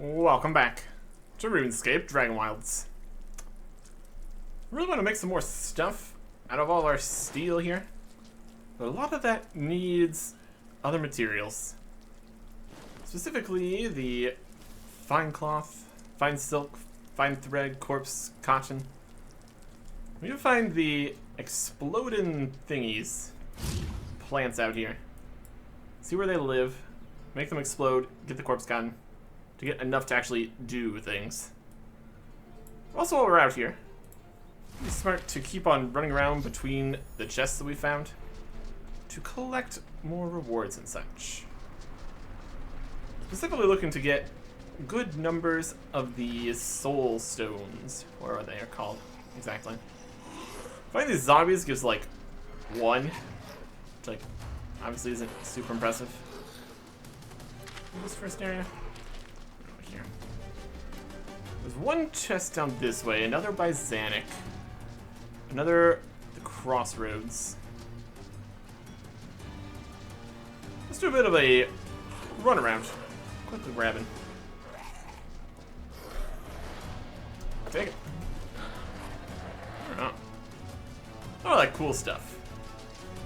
Welcome back to RuneScape Dragonwilds. Really want to make some more stuff out of all our steel here, but a lot of that needs other materials. Specifically the fine cloth, fine silk, fine thread, corpse, cotton. We need to find the exploding thingies, plants out here. See where they live, make them explode, get the corpse cotton, to get enough to actually do things. Also, while we're out here, it's smart to keep on running around between the chests that we found to collect more rewards and such. Specifically looking to get good numbers of the soul stones. What are they called exactly? Finding these zombies gives like one, which like obviously isn't super impressive. In this first area. Here. There's one chest down this way, another by Xanic, another at the crossroads. Let's do a bit of a run around. Quickly grabbing. Take it. I don't know. Oh, I like cool stuff.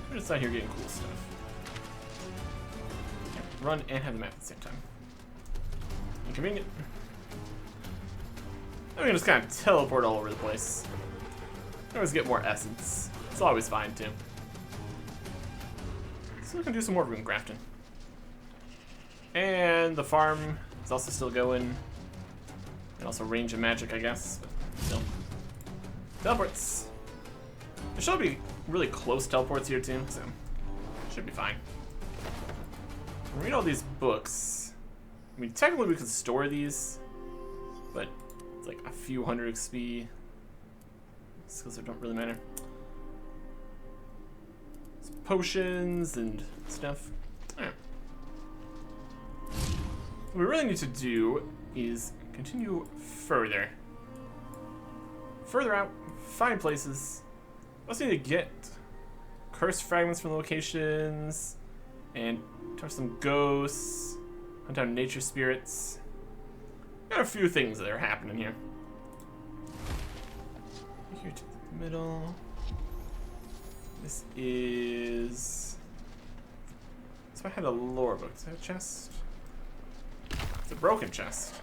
We're just out here getting cool stuff. Run and have the map at the same time. Inconvenient. And we can just kind of teleport all over the place. Always get more essence. It's always fine too. So we can do some more rune crafting. And the farm is also still going. And also range of magic, I guess. But still. Teleports. There should be really close teleports here too, so should be fine. Read all these books. I mean, technically we could store these, but it's like a few hundred XP. Skills that don't really matter. It's potions and stuff. Alright. What we really need to do is continue further. Further out, find places. Also need to get cursed fragments from locations and talk to some ghosts, hunt down nature spirits. Got a few things that are happening here. Here to the middle. This is... So I had a lore book. Is that a chest? It's a broken chest.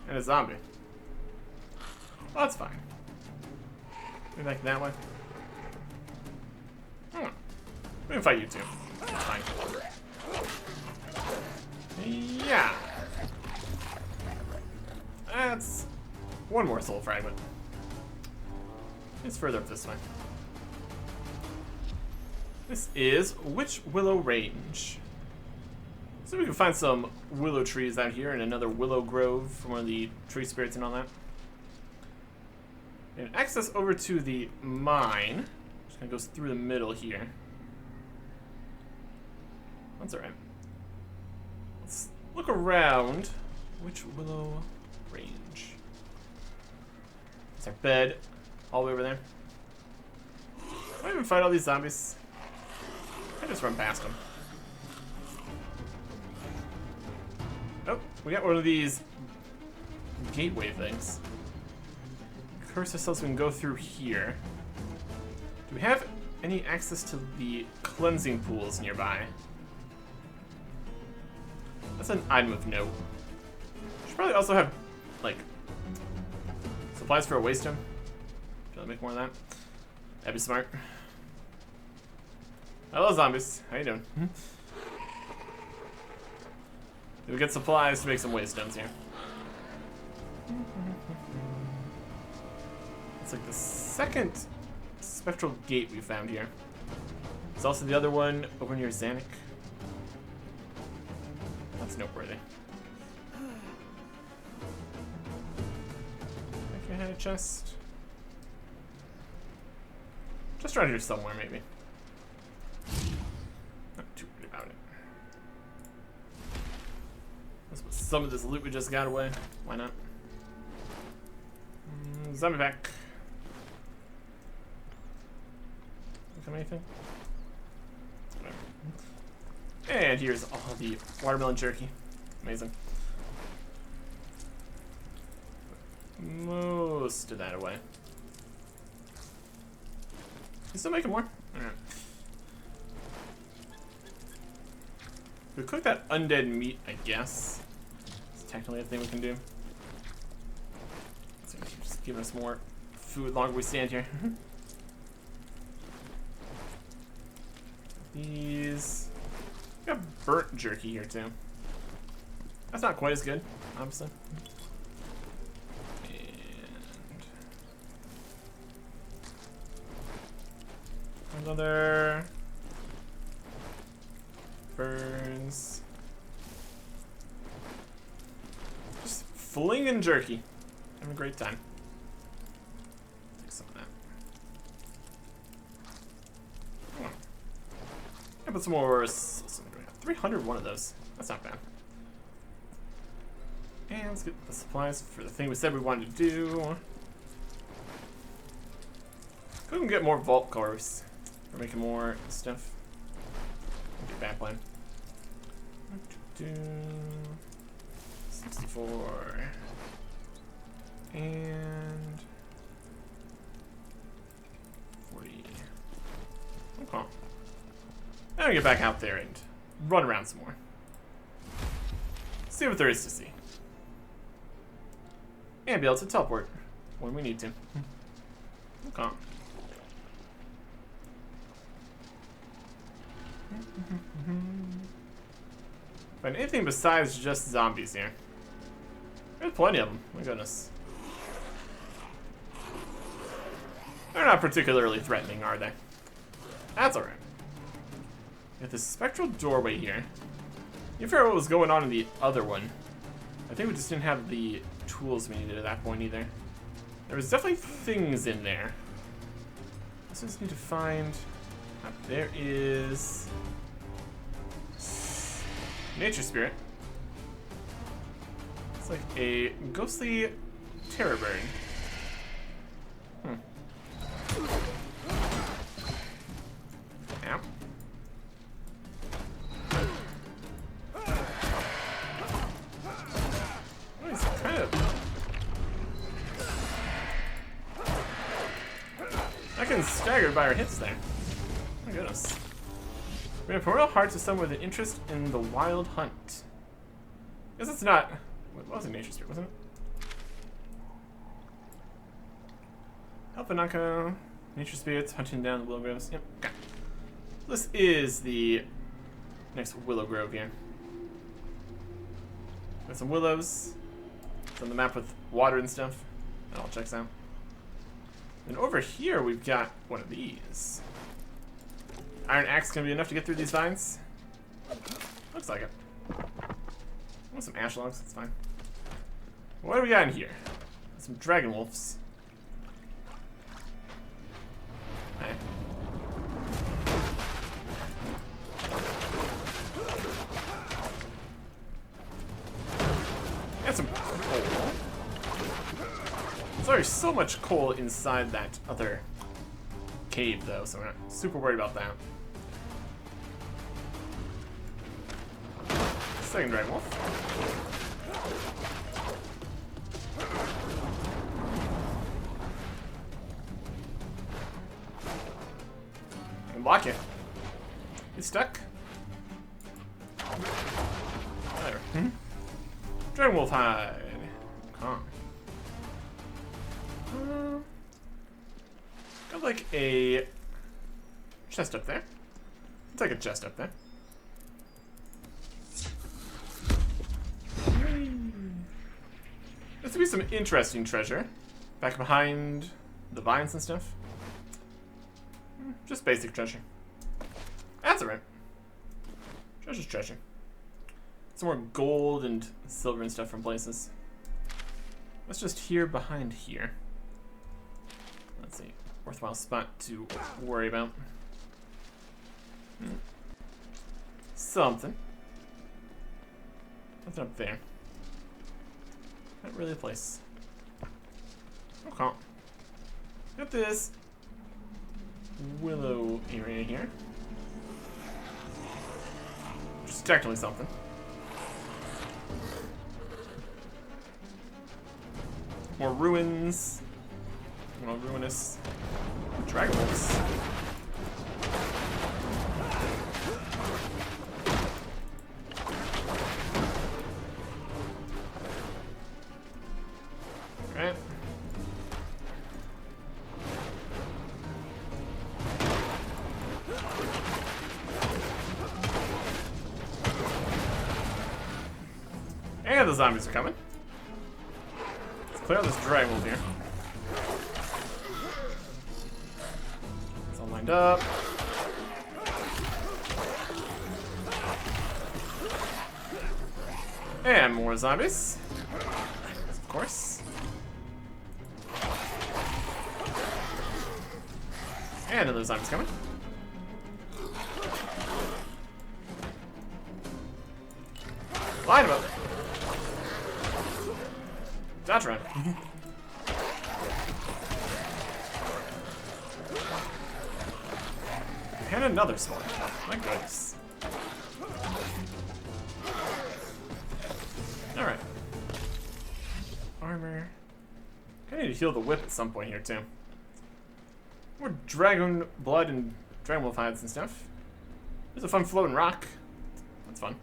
And a zombie. Well, that's fine. Maybe back that way. Hmm. We can fight you too. That's fine. Yeah. That's one more soul fragment. It's further up this way. This is Witch Willow Range. So we can find some willow trees out here and another willow grove from one of the tree spirits and all that. And access over to the mine. Just kind of goes through the middle here. That's alright. Let's look around. Witch Willow Range. It's our bed. All the way over there. I don't even fight all these zombies. I just run past them. Oh, we got one of these gateway things. Curse ourselves, we can go through here. Do we have any access to the cleansing pools nearby? That's an item of note. Should probably also have, like, supplies for a waste stone. Should I make more of that? That'd be smart. Hello, zombies. How you doing? We get supplies to make some waste stones here. It's like the second spectral gate we found here. There's also the other one over near Xanic. That's noteworthy. I think I had a chest. Just around here somewhere, maybe. Not too worried about it. Let's put some of this loot we just got away. Why not? Zombie back. Come anything? Whatever. And here's all the watermelon jerky. Amazing. most of that away. You still making more? Alright. We cook that undead meat, I guess. It's technically a thing we can do. So just giving us more food longer we stand here. These. We got burnt jerky here too. That's not quite as good, obviously. And another burns. Just flinging jerky. Having a great time. Take some of that. Yeah, put some more. 301 of those. That's not bad. And let's get the supplies for the thing we said we wanted to do. We can get more vault cores. We're making more stuff. Get back plan. 64. And 40. Okay. I'm gonna get back out there and run around some more. See what there is to see. And be able to teleport when we need to. Okay. Find anything besides just zombies here. There's plenty of them. My goodness. They're not particularly threatening, are they? That's alright. We have this spectral doorway here. You figure out what was going on in the other one. I think we just didn't have the tools we needed at that point either. There was definitely things in there. I just need to find... There is... Nature Spirit. It's like a ghostly terror bird. Ow. Oh, he's kind of... I can staggered by our hits there. Oh my goodness. We have Royal Hearts of someone with an interest in the wild hunt. Guess it's not... What was it? Nature Spirit, wasn't it? Alpanaka, Nature Spirits, hunting down the Willow Groves. Yep, okay. This is the next Willow Grove here. Got some willows. It's on the map with water and stuff. That all checks out. And over here we've got one of these. Iron axe gonna be enough to get through these vines? Looks like it. I want some ash logs, that's fine. What do we got in here? Some Dragonwilds. Okay. And some coal. There's already so much coal inside that other cave though, so we're not super worried about that. Second Dragon Wolf. I can block it. He's stuck. There. Dragon Wolf hide. Calm. Got like a chest up there. It's like a chest up there. This would be some interesting treasure. Back behind the vines and stuff. Just basic treasure. That's alright. Treasure's treasure. Some more gold and silver and stuff from places. What's just here behind here? Let's see. Worthwhile spot to worry about. Something. Nothing up there. Not really a place. Okay. Got this willow area here. Which is technically something. More ruins. More ruinous Dragonwilds. Alright. And the zombies are coming. Let's clear out this Dragonwild here. It's all lined up. And more zombies. Of course. And another zombie's coming. Line him up. Dodge run. And another spawn. My goodness. Alright. Armor. I need to heal the whip at some point here too. More dragon blood and dragonwolf hides and stuff. There's a fun floating rock. That's fun.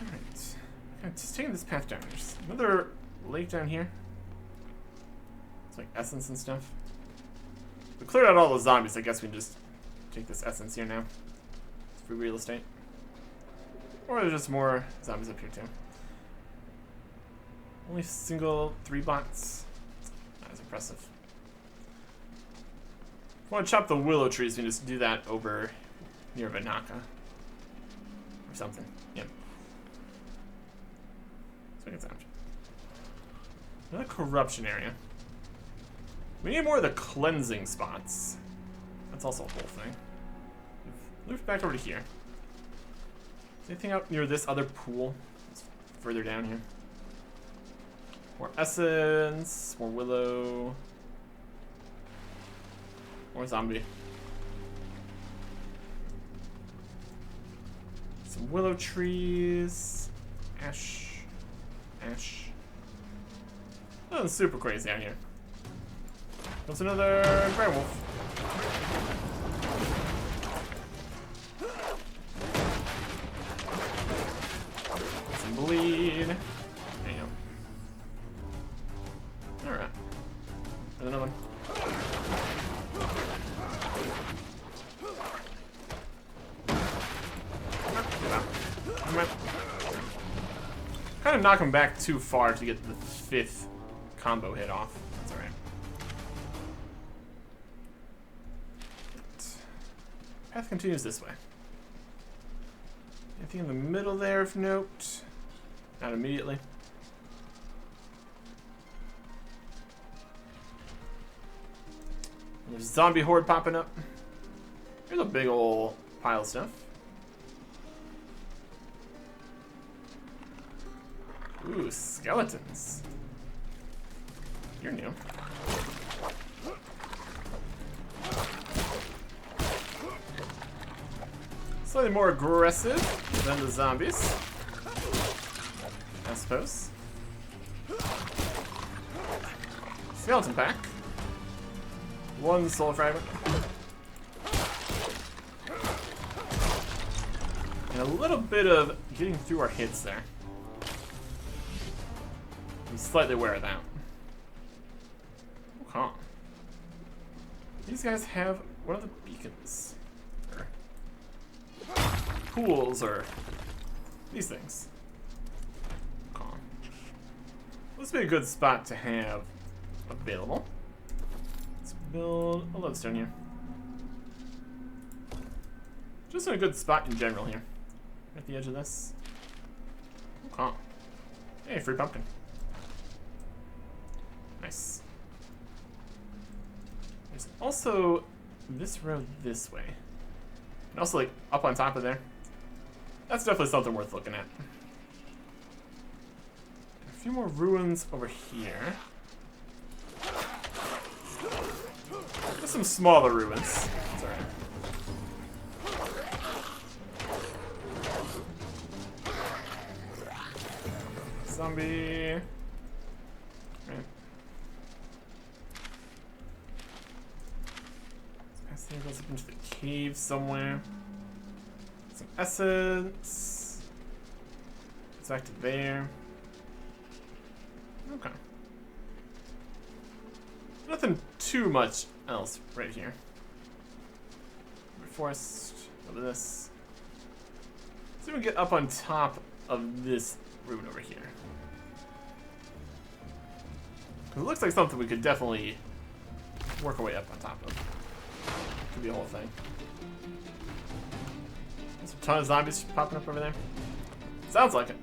Alright. Just taking this path down. There's another lake down here. It's like essence and stuff. We cleared out all those zombies. I guess we can just take this essence here now. It's free real estate. Or there's just more zombies up here too. Only single 3 bots. That is impressive. If we want to chop the willow trees, we can just do that over near Vanaka. Or something. Yep. So we can sound. Another corruption area. We need more of the cleansing spots. That's also a whole thing. We've moved back over to here. Is anything out near this other pool? It's further down here. More essence, more willow. More zombie. Some willow trees. Ash. Ash. Nothing super crazy out here. There's another werewolf. Some bleed. Damn. Alright. There's another one. Kind of knock him back too far to get the 5th combo hit off. That's alright. Path continues this way. Anything in the middle there of note? Not immediately. There's a zombie horde popping up. Here's a big old pile of stuff. Ooh, skeletons. You're new. Slightly more aggressive than the zombies, I suppose. Skeleton pack. 1 soul fragment. And a little bit of getting through our hits there. I'm slightly aware of that. Okay. These guys have one of the beacons. Or pools, or these things. Okay. This would be a good spot to have available. Let's build a lodestone here. Just in a good spot in general here. At the edge of this. Okay. Hey, free pumpkin. Nice. There's also this road this way. And also, like, up on top of there. That's definitely something worth looking at. A few more ruins over here. Just some smaller ruins. That's alright. Zombie. See if it goes up into the cave somewhere. Some essence. It's back to there. Okay. Nothing too much else right here. Forest. Look at this. Let's see if we can get up on top of this rune over here. It looks like something we could definitely work our way up on top of. Could be a whole thing. There's a ton of zombies popping up over there. Sounds like it.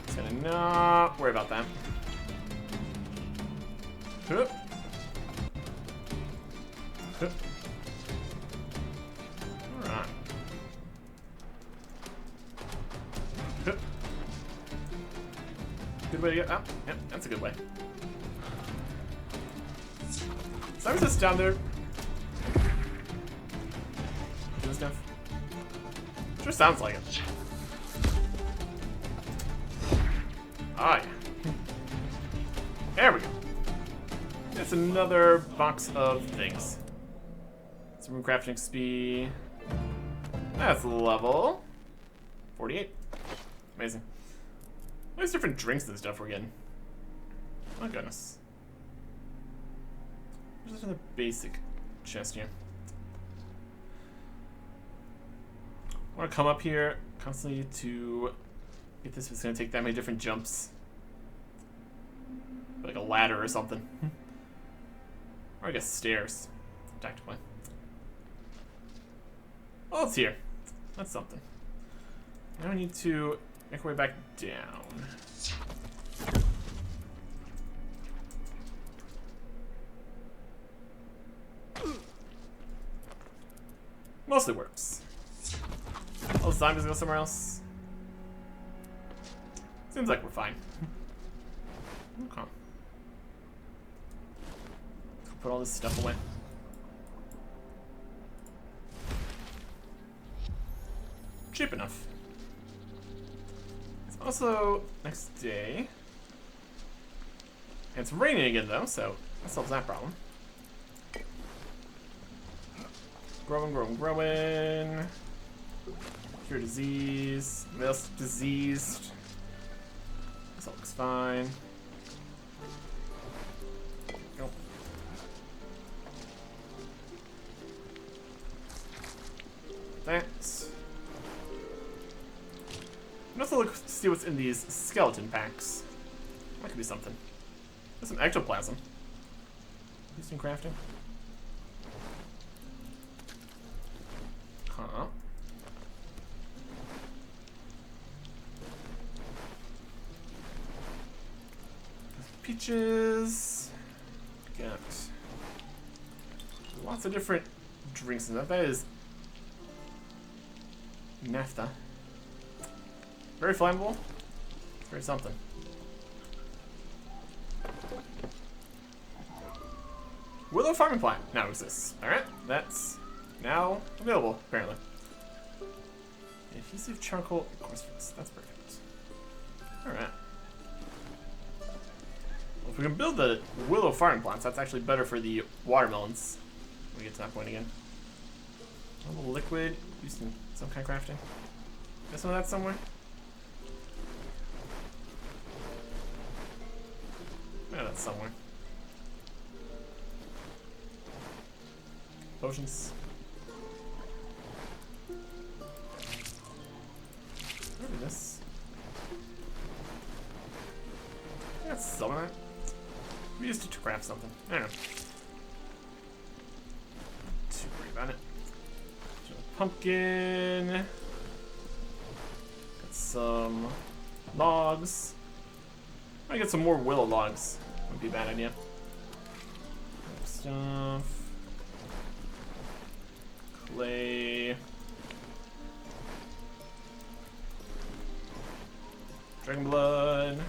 Just gonna not worry about that. Hup. Hup. Alright. Hup. Good way to get up. Yep, that's a good way. So I was just down there. Doing stuff. Sure sounds like it. Ah, yeah. There we go. It's another box of things. Some room crafting XP. That's level 48. Amazing. All these different drinks and stuff we're getting. Oh goodness. There's another basic chest here. I want to come up here constantly to get this. It's going to take that many different jumps. Like a ladder or something. Or I guess stairs, tactically. Oh, it's here. That's something. Now we need to make our way back down. Mostly works. All the zombies go somewhere else. Seems like we're fine. Okay. Put all this stuff away. Cheap enough. It's also next day. And it's raining again though, so that solves that problem. Growing, growing, growing. Cure disease. This diseased. This all looks fine. Go. That. I'm also look to see what's in these skeleton packs. That could be something. There's some ectoplasm. Used in crafting. Huh. Peaches. Got lots of different drinks in that. That is naphtha. Very flammable. Very something. Willow farming plant now exists. Alright, that's now available, apparently. Adhesive charcoal course fence. That's perfect. Alright. Well, if we can build the willow farming plants, that's actually better for the watermelons when we get to that point again. A little liquid used in some kind of crafting. Got some of that somewhere? Yeah, that's somewhere. Potions. Look at this. That's some of that. We used it to craft something. I don't know. Not too worried about it. Pumpkin. Got some logs. I get some more willow logs. Wouldn't be a bad idea. Stuff. Clay. Dragon blood.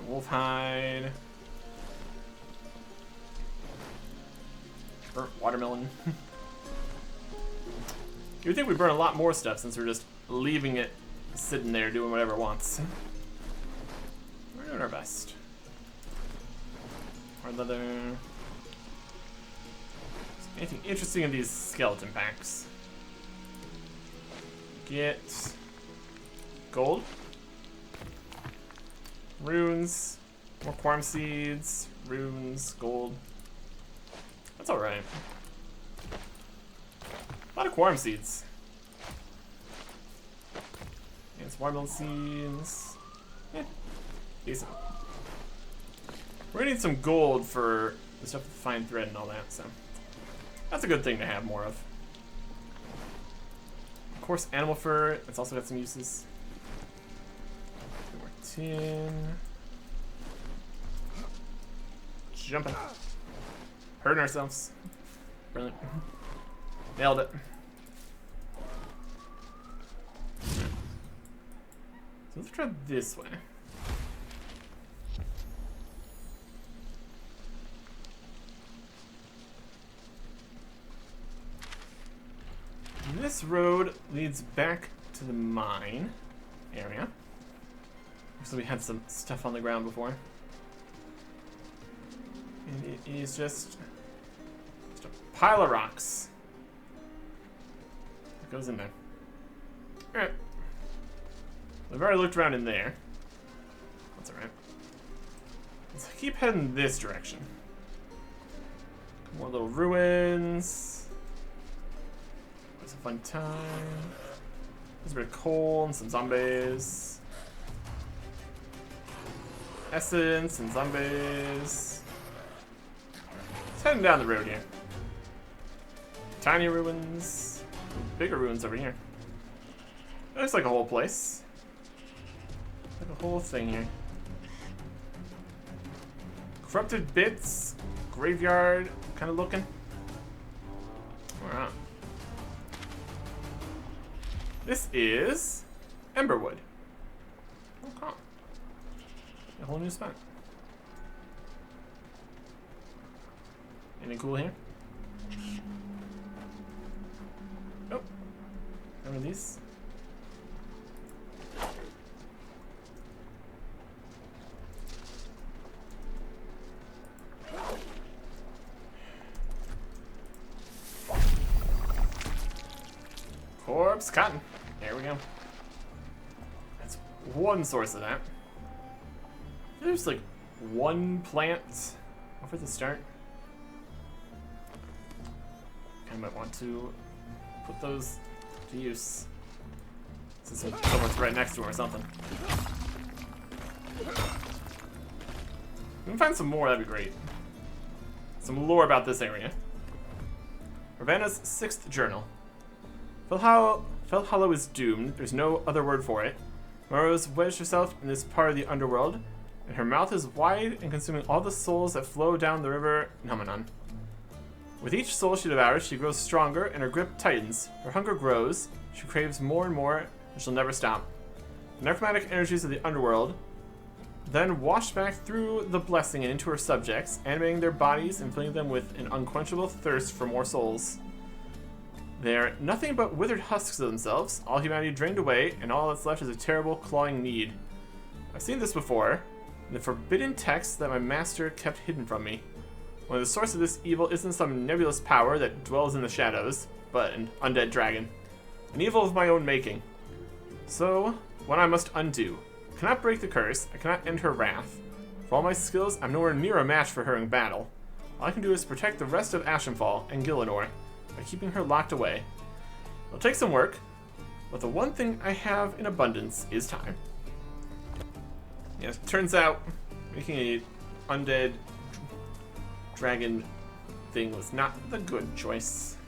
Wolf hide. Burnt watermelon. You would think we'd burn a lot more stuff since we're just leaving it sitting there doing whatever it wants. We're doing our best. Or Hard leather. Anything interesting in these skeleton packs? Get gold, runes, more quorum seeds, runes, gold. That's alright. A lot of quorum seeds. And some watermelon seeds. Yeah, decent. We're gonna need some gold for the stuff with fine thread and all that, so that's a good thing to have more of. Of course, animal fur, it's also got some uses. More tin. Jumping. Hurting ourselves. Brilliant. Nailed it. So let's try this way. This road leads back to the mine area. So we had some stuff on the ground before. And it is just a pile of rocks. It goes in there. Alright. We've already looked around in there. That's alright. Let's keep heading this direction. More little ruins. It's a fun time. There's a bit of coal and some zombies. Essence and zombies. It's heading down the road here. Tiny ruins. Bigger ruins over here. It looks like a whole place. Like a whole thing here. Corrupted bits. Graveyard kind of looking. Alright. This is Emberwood. Okay. A whole new spot. Anything cool here? Oh. One of these. Corpse cotton. There we go. That's one source of that. There's like one plant over the start. I might want to put those to use. Since someone's right next to him or something. If we can find some more, that'd be great. Some lore about this area. Ravana's 6th journal. Fellhollow is doomed. There's no other word for it. Morrow's wedged herself in this part of the underworld, and her mouth is wide and consuming all the souls that flow down the river Nomenon. With each soul she devours, she grows stronger and her grip tightens. Her hunger grows, she craves more and more, and she'll never stop. The necromantic energies of the underworld then wash back through the blessing and into her subjects, animating their bodies and filling them with an unquenchable thirst for more souls. They're nothing but withered husks of themselves, all humanity drained away, and all that's left is a terrible, clawing need. I've seen this before, in the forbidden text that my master kept hidden from me. When the source of this evil isn't some nebulous power that dwells in the shadows, but an undead dragon. An evil of my own making. So, one I must undo. I cannot break the curse, I cannot end her wrath. For all my skills, I'm nowhere near a match for her in battle. All I can do is protect the rest of Ashenfall and Gillinor by keeping her locked away. It'll take some work, but the one thing I have in abundance is time. Yes, turns out making a undead dragon thing was not the good choice.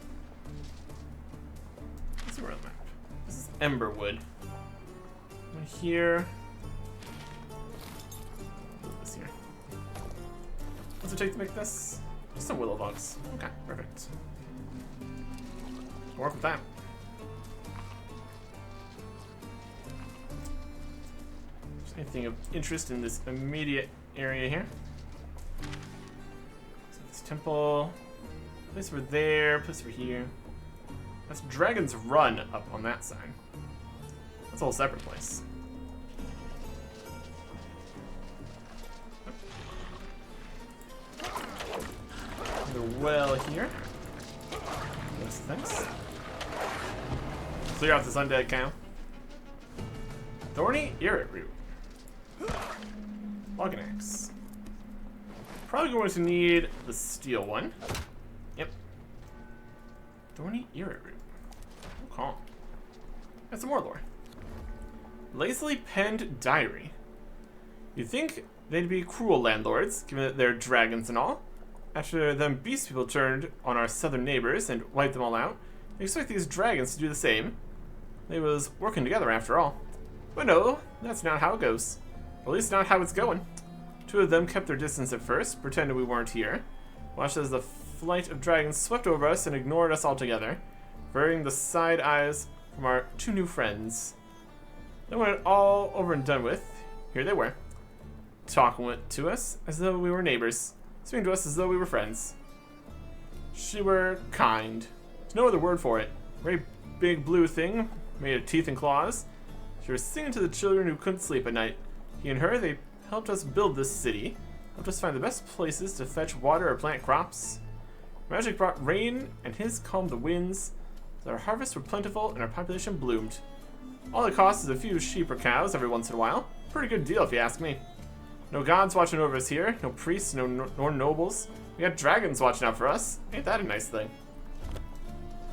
Let's see where on the map. This is Emberwood. Right here. Move this here. What's it take to make this? Just some willow logs. Okay, perfect. Work with that. Is anything of interest in this immediate area here? So this temple, place over there, place over here. That's Dragon's Run up on that side. That's a whole separate place. well here. Those things. Clear out this undead cow. Thorny Irrit Root. Logging axe. Probably going to need the steel one. Yep. Thorny Irrit Root. Oh, calm. Got some more lore. Lazily penned diary. You'd think they'd be cruel landlords, given that they're dragons and all. After them beast people turned on our southern neighbors and wiped them all out, they expect these dragons to do the same. They was working together after all. But no, that's not how it goes. Or at least not how it's going. Two of them kept their distance at first, pretended we weren't here. Watched as the flight of dragons swept over us and ignored us altogether, averting the side eyes from our two new friends. Then when it all over and done with, here they were. Talking to us as though we were neighbors. Speaking to us as though we were friends. She were kind. There's no other word for it. Very big blue thing, made of teeth and claws. She was singing to the children who couldn't sleep at night. He and her, they helped us build this city. Helped us find the best places to fetch water or plant crops. Magic brought rain, and his calmed the winds. So our harvests were plentiful, and our population bloomed. All it costs is a few sheep or cows every once in a while. Pretty good deal if you ask me. No gods watching over us here, no priests, nor nobles. We got dragons watching out for us. Ain't that a nice thing?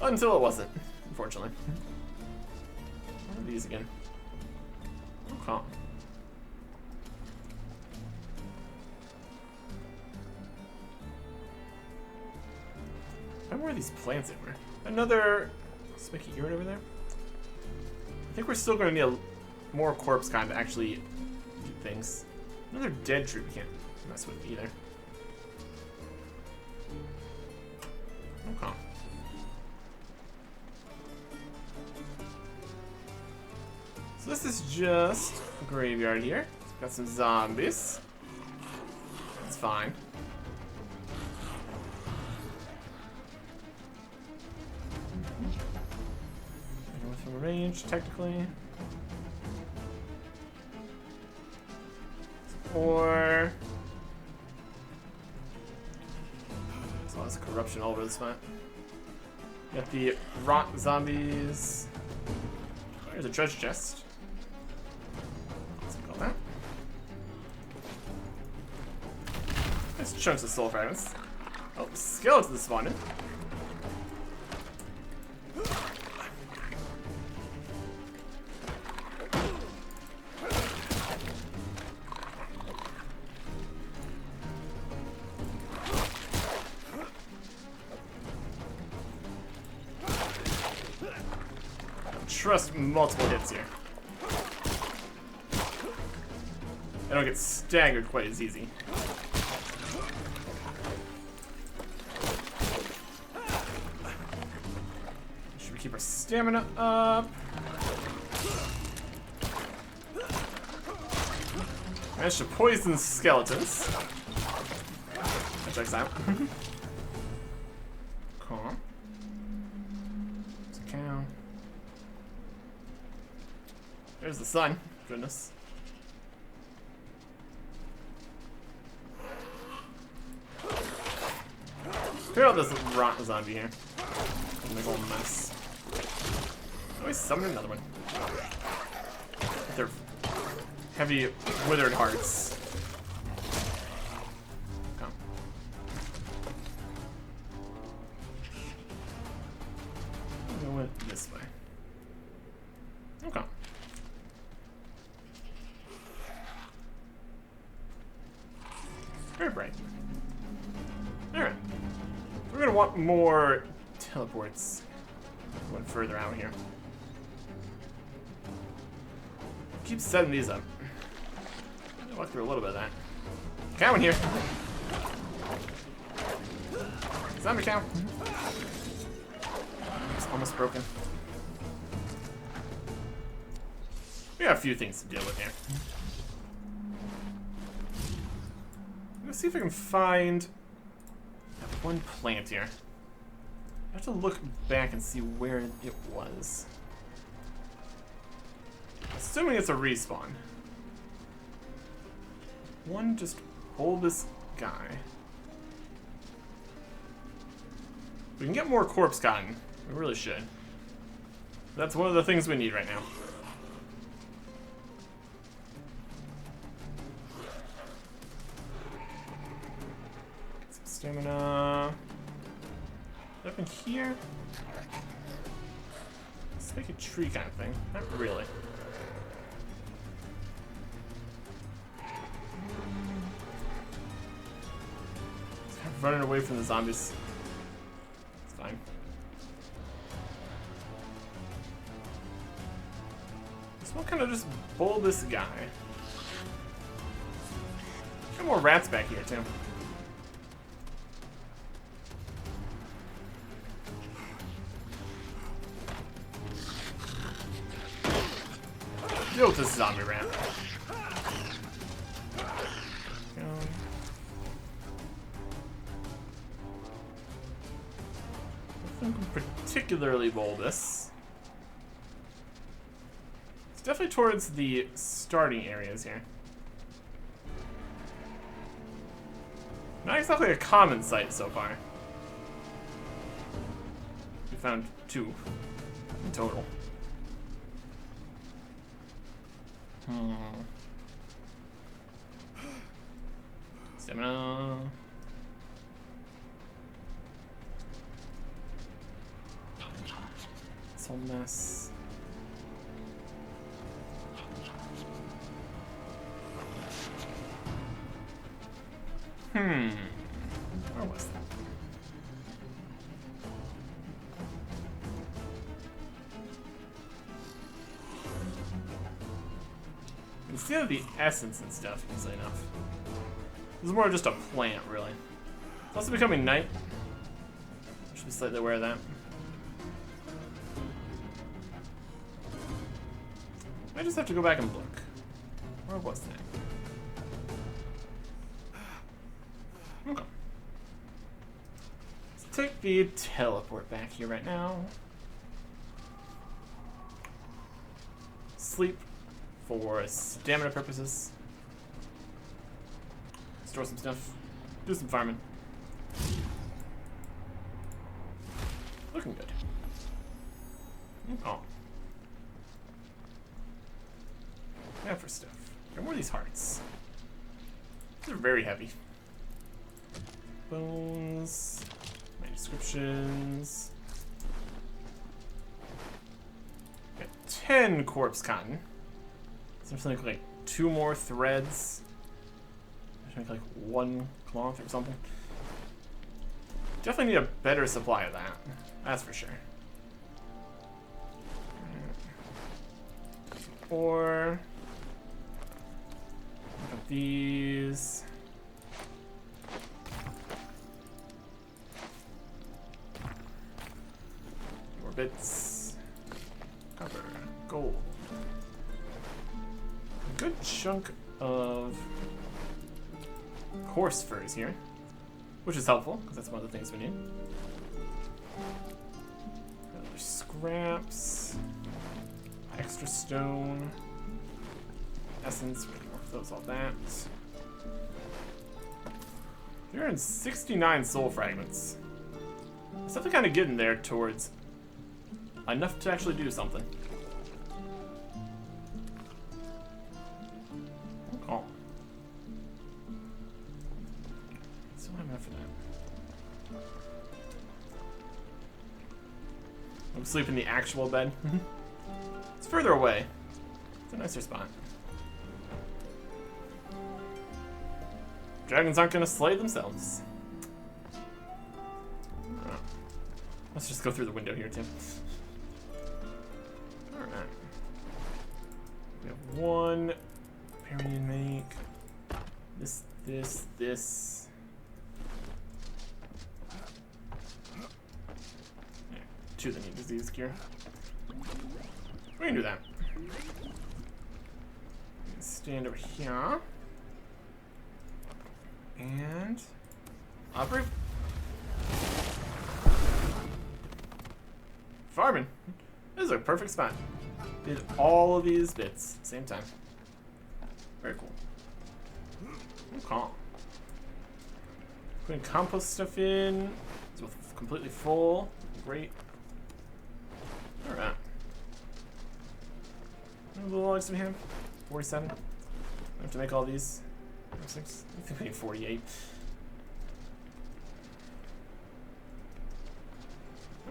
Until it wasn't, unfortunately. What are these again? Oh, calm. I remember where these plants were. Another spiky urine over there. I think we're still going to need a more corpse kind to actually do things. Another dead tree we can't mess with either. Okay. So this is just a graveyard here. Got some zombies. That's fine. From range, technically. Or there's lots of corruption all over this map. Got the rot zombies. There's a treasure chest. Let's call that. Nice chunks of soul fragments. Oh, skeletons spawned in. Trust multiple hits here. I don't get staggered quite as easy. Should we keep our stamina up? Managed to poison skeletons. That checks out. Calm. There's a cow. There's the sun. Goodness. Clear out this rotten zombie here. Make a whole mess. Always summon another one. With their heavy, withered hearts. Come. I'll go this way. Okay. Very bright. Alright. We're gonna want more teleports going further out here. Keep setting these up. I'll walk through a little bit of that. Cow in here. Zombie cow. It's almost broken. We got a few things to deal with here. Let's see if I can find that one plant here. I have to look back and see where it was. Assuming it's a respawn. One just hold this guy. We can get more corpse cotton. We really should. That's one of the things we need right now. Get some stamina. Up in here? It's like a tree kind of thing. Not really. It's kind of running away from the zombies. It's fine. This one kind of just bowl this guy. Got more rats back here too. Deal with this zombie rat. Nothing particularly bulbous. It's definitely towards the starting areas here. Not exactly a common sight so far. We found 2 in total. Stamina. This whole mess. Where was that? Instead of the essence and stuff, easily enough. This is more just a plant, really. It's also becoming night. I should be slightly aware of that. I just have to go back and look. Where was that? Okay. Let's take the teleport back here right now. Sleep for stamina purposes. Store some stuff. Do some farming. Looking good. Oh. Yeah, for stuff. Got more of these hearts. These are very heavy. Bones. Manuscriptions. Got 10 corpse cotton. Something like 2 more threads. I should make like 1 cloth or something. Definitely need a better supply of that. That's for sure. Or these. More bits. Copper. Gold. A good chunk of horse furs here, which is helpful because that's one of the things we need. Other scraps, extra stone, essence, we can work those, all that. 369 soul fragments. It's definitely kind of getting there towards enough to actually do something. Oh. Still have enough for that. I'm sleeping in the actual bed. It's further away. It's a nicer spot. Dragons aren't gonna slay themselves. Let's just go through the window here, too. Alright. We have 1 Parian make. This. Yeah, 2 that need disease cure. We can do that. Stand over here. And operate. Farming. This is a perfect spot. Did all of these bits at the same time. Very cool. Okay. Putting compost stuff in. So of completely full. Great. Alright. How many logs do we have? 47. I have to make all these. 6. I think we need 48.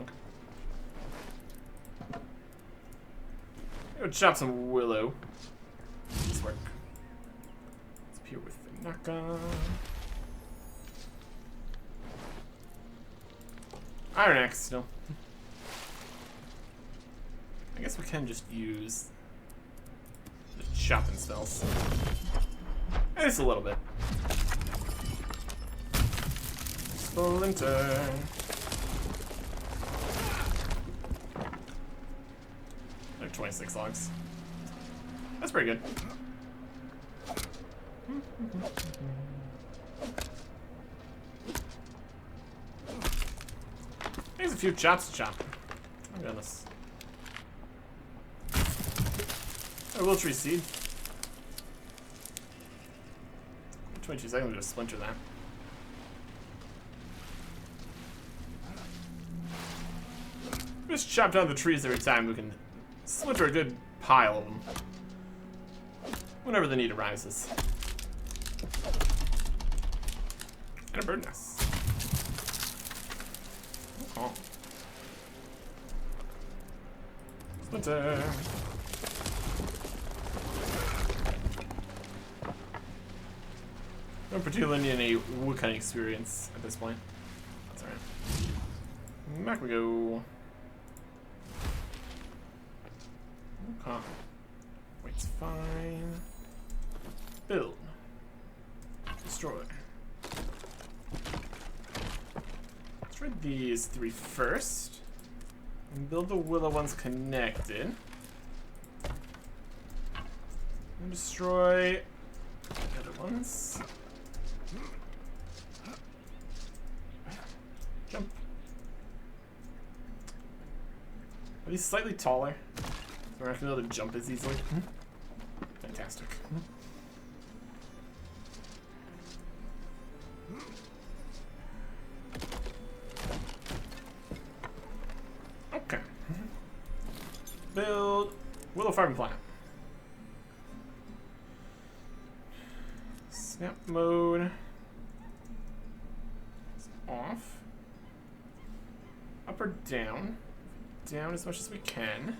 Okay. Go chop some willow. This work. Let's appear with the Naka. Iron axe still. I guess we can just use the chopping spells. At least a little bit. Splinter. There are 26 logs. That's pretty good. There's a few chops to chop. Oh goodness. A will tree seed. 22 seconds to splinter that. Just chop down the trees every time. We can splinter a good pile of them whenever the need arises. And a bird nest. Oh. Splinter. I don't particularly need any woodcutting experience at this point. That's alright. Back we go. Okay. Weight's fine. Build. Destroy. Destroy these 3 first. And build the willow ones connected. And destroy the other ones. Jump. Are these slightly taller? So we're not gonna be able to jump as easily. Fantastic. Okay. Build willow farming plant. Snap mode is off. Up or down? Down as much as we can.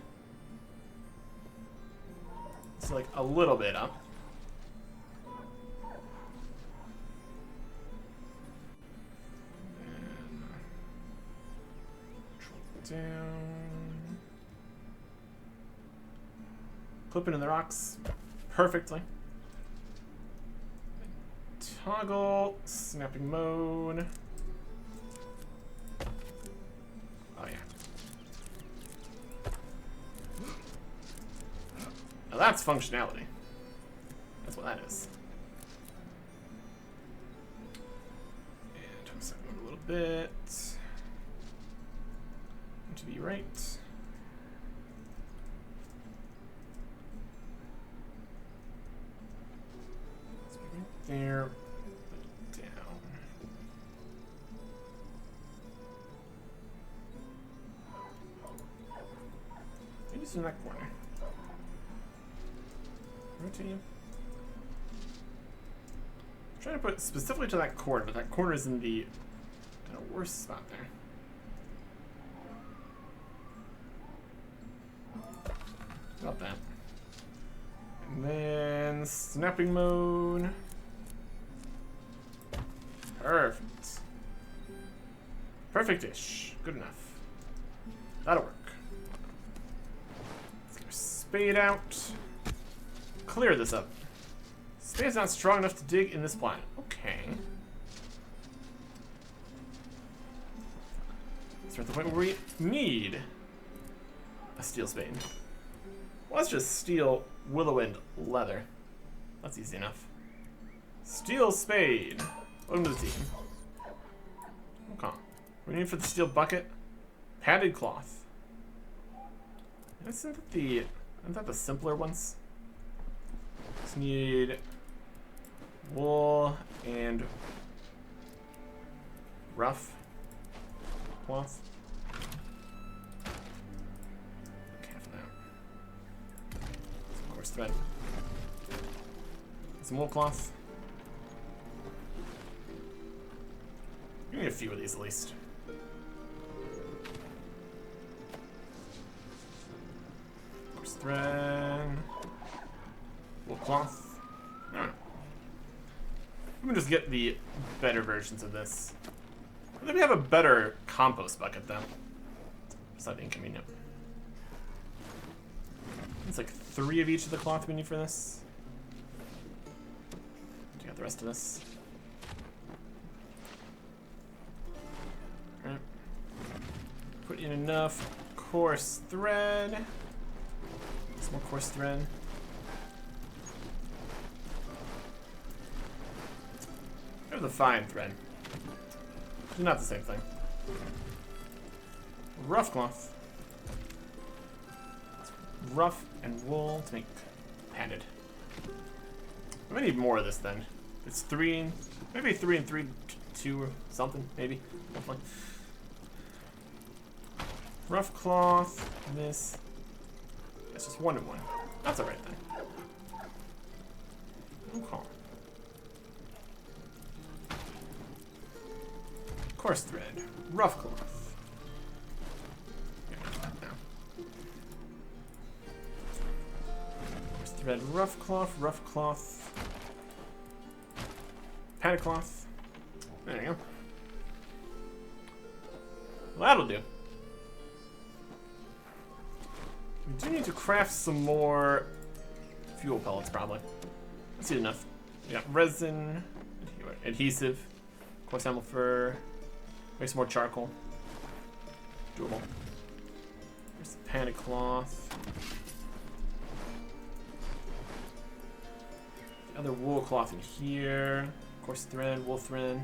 So like a little bit up. And control down. Clipping in the rocks perfectly. Toggle snapping mode. Oh yeah. Now that's functionality. That's what that is. And turn the second mode a little bit. To be right. Let's be right there. Down. Maybe it's in that corner. Rotate you. I'm trying to put specifically to that corner, but that corner is in the kind of worst spot there. About that. And then snapping mode. Perfect. Perfect-ish. Good enough. That'll work. Let's get our spade out. Clear this up. Spade's not strong enough to dig in this planet. Okay. So we're at the point where we need a steel spade. Well, let's just steal willow and leather. That's easy enough. Steel spade. Welcome to the team. Okay. What do we need for the steel bucket? Padded cloth. Isn't that the simpler ones? Just need wool and rough. cloth. Half of that. Some coarse thread. Some wool cloth. We need a few of these at least. Coarse thread. Wool cloth. Alright. We can just get the better versions of this. I think we have a better compost bucket though. It's not inconvenient. It's like 3 of each of the cloth we need for this. Do you got the rest of this? Alright. Put in enough coarse thread. Some more coarse thread. There's the fine thread. Not the same thing. Rough cloth. Rough and wool to make padded. I'm gonna need more of this then. It's 3, maybe 3 and 3, 2 or something, maybe. Hopefully. Rough cloth, this. It's just 1 and 1. That's alright then. Okay. Coarse thread, rough cloth. Coarse thread, rough cloth, padded cloth. There you go. Well, that'll do. We do need to craft some more fuel pellets, probably. That's enough. We got resin, adhesive, coarse animal fur. Make some more charcoal. Doable. There's the padded cloth. The other wool cloth in here. Coarse thread, wool thread.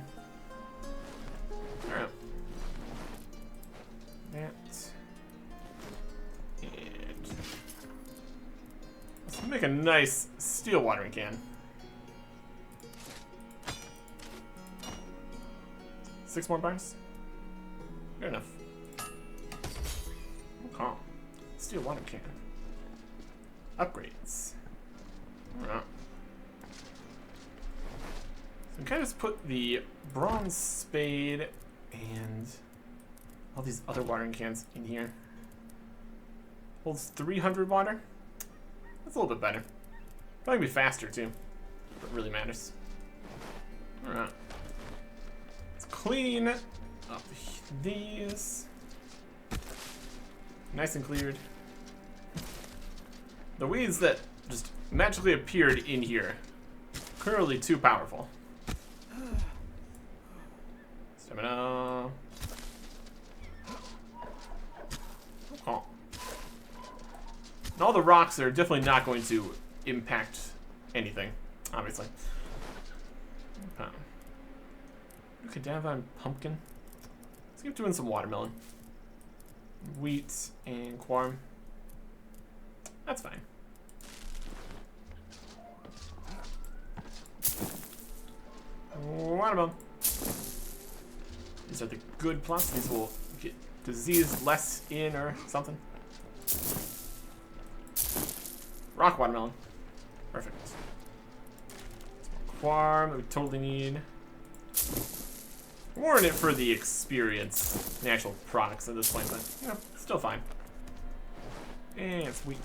Alright. That. And let's make a nice steel watering can. 6 more bars? Fair enough. Okay. Steel water can. Upgrades. Alright. So we kind of just put the bronze spade and all these other watering cans in here. Holds 300 water. That's a little bit better. Probably be faster too. If it really matters. Alright. Let's clean up these. Nice and cleared. The weeds that just magically appeared in here. Clearly too powerful. Stamina. Oh. And all the rocks are definitely not going to impact anything, obviously. Okay. Cadaver and pumpkin. Let's keep doing some watermelon. Wheat and corn. That's fine. Watermelon. These are the good plots. These will get disease less in or something. Rock watermelon. Perfect. Quarm that we totally need. We're in it for the experience, the actual products at this point, but you know, still fine. And it's wheat.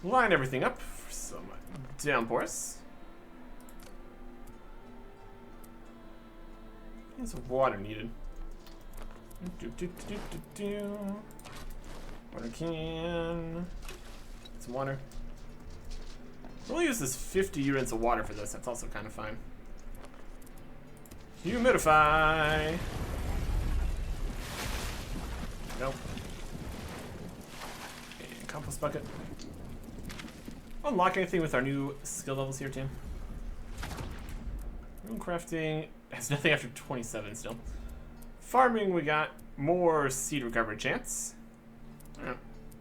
Line everything up for some downpours. And some water needed. Water can. Some water. We'll use this 50 units of water for this. That's also kind of fine. Humidify. Nope. And compost bucket. Unlock anything with our new skill levels here, Tim? Rune crafting has nothing after 27 still. Farming, we got more seed recovery chance. Yeah,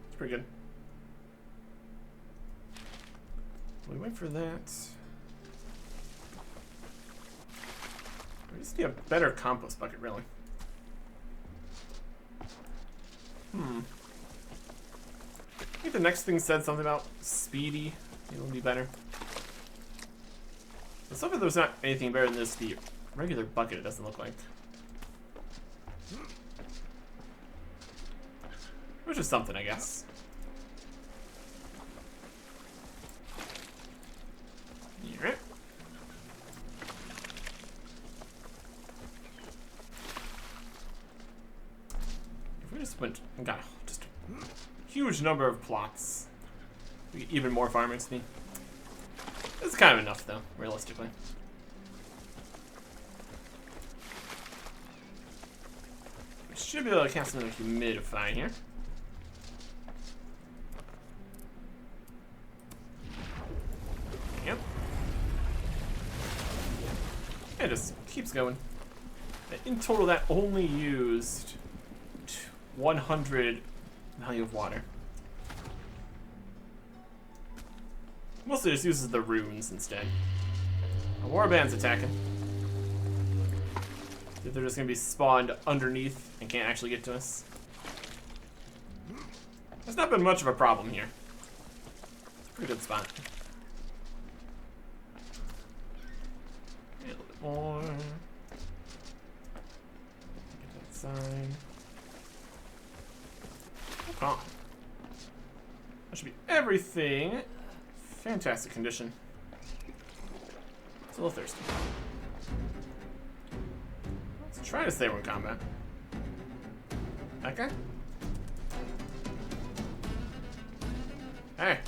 it's pretty good. We wait for that. We just need a better compost bucket, really. I think the next thing said something about speedy. It will be better. But so far there's not anything better than this. The regular bucket, it doesn't look like. Which is something, I guess. Alright. If we just went and got just a huge number of plots, we get even more farm XP. It's kind of enough, though, realistically. We should be able to cast another humidify here. Yep. It just keeps going. In total, that only used 100 value of water. Mostly just uses the runes instead. A warband's attacking. If they're just gonna be spawned underneath and can't actually get to us. There's not been much of a problem here. It's a pretty good spot. A little bit more. Get that sign. Oh. That should be everything. Fantastic condition. It's a little thirsty. Let's try to stay in combat. Okay. Hey.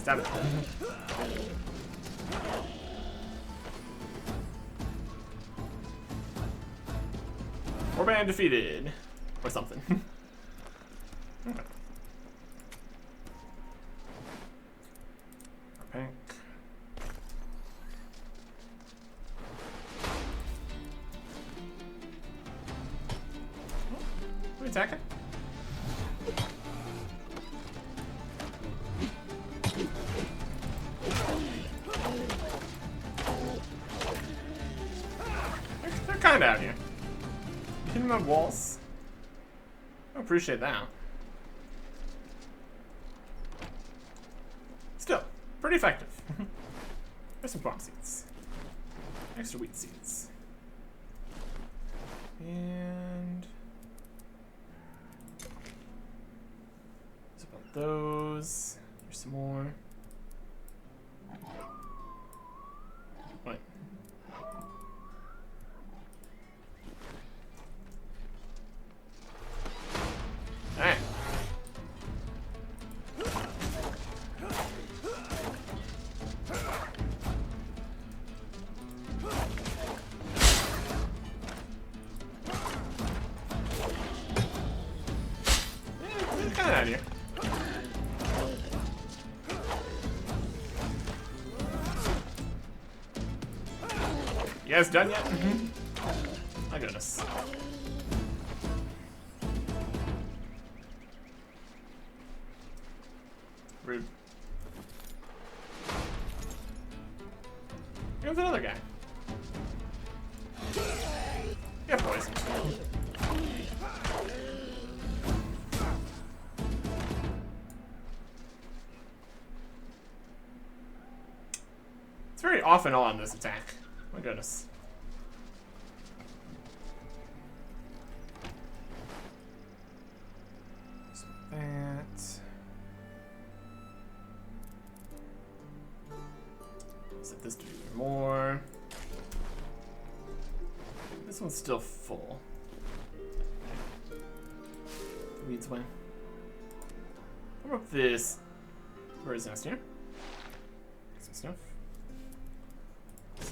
Stab it. Warband defeated. Or something. Okay. Pink. Are we attacking? They're kind of out here. Hitting my walls. I appreciate that. Still, pretty effective. There's some farm seeds. Extra wheat seeds. And about those. There's some more. What? Alright. Kind of out of here. You guys done yet? My goodness. Rude. Here's another guy. Yeah, boys. It's very off and on, this attack. My goodness. So that. Set this to do more. This one's still full. The weeds win. What about this? Where is this here? Some stuff.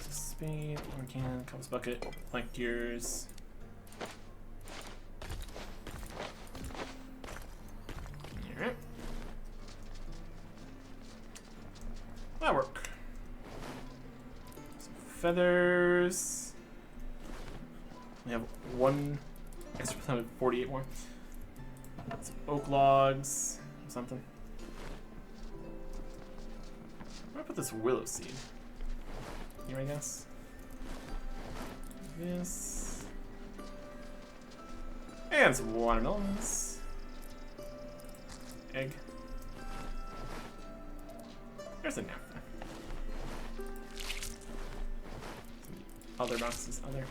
Speed, one can, compass bucket, plank gears. Alright. That'll work. Some feathers. We have one extra percent of 48 more. Some oak logs or something. gonna put this willow seed here, I guess. This. And some watermelons. Egg. There's a napkin. Other boxes, other.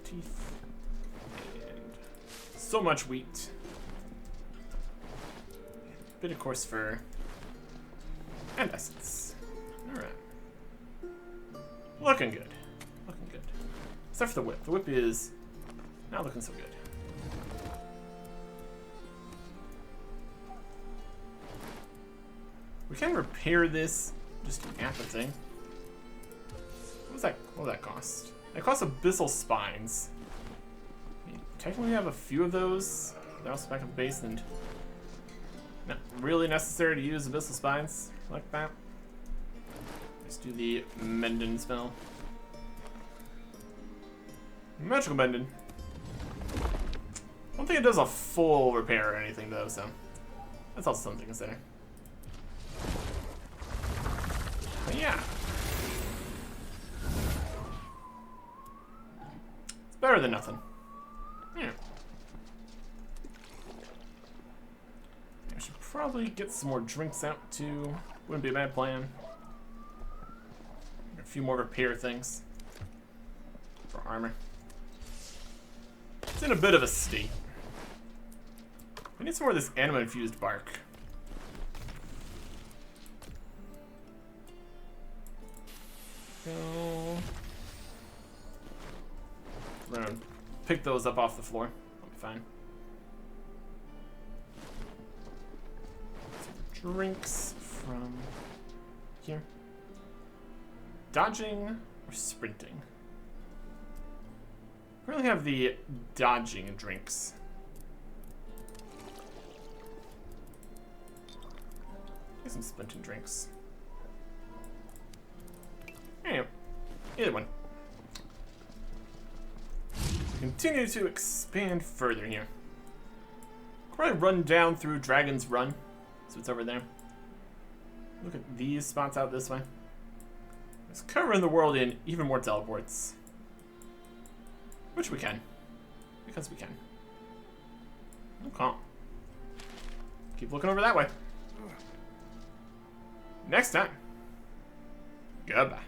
Teeth. And so much wheat. Bit of coarse fur. And essence. Alright. Looking good. Looking good. Except for the whip. The whip is not looking so good. We can repair this just at the thing. What will that cost? It costs abyssal spines. I mean, technically we have a few of those. They're also back at the base and not really necessary to use abyssal spines like that. Let's do the Mendon spell. Magical Mendon. I don't think it does a full repair or anything though, so that's also something to consider. But yeah. It's better than nothing. Yeah. I should probably get some more drinks out too. Wouldn't be a bad plan. A few more repair things for armor. It's in a bit of a state. We need some more of this anima-infused bark. So we're gonna pick those up off the floor. I'll be fine. Some drinks from here. Dodging or sprinting? We really have the dodging drinks. Get some sprinting drinks. Anyway, either one. We continue to expand further here. Probably run down through Dragon's Run, so it's over there. Look at these spots out this way. It's covering the world in even more teleports. Which we can. Because we can. Okay. Keep looking over that way. Next time. Goodbye.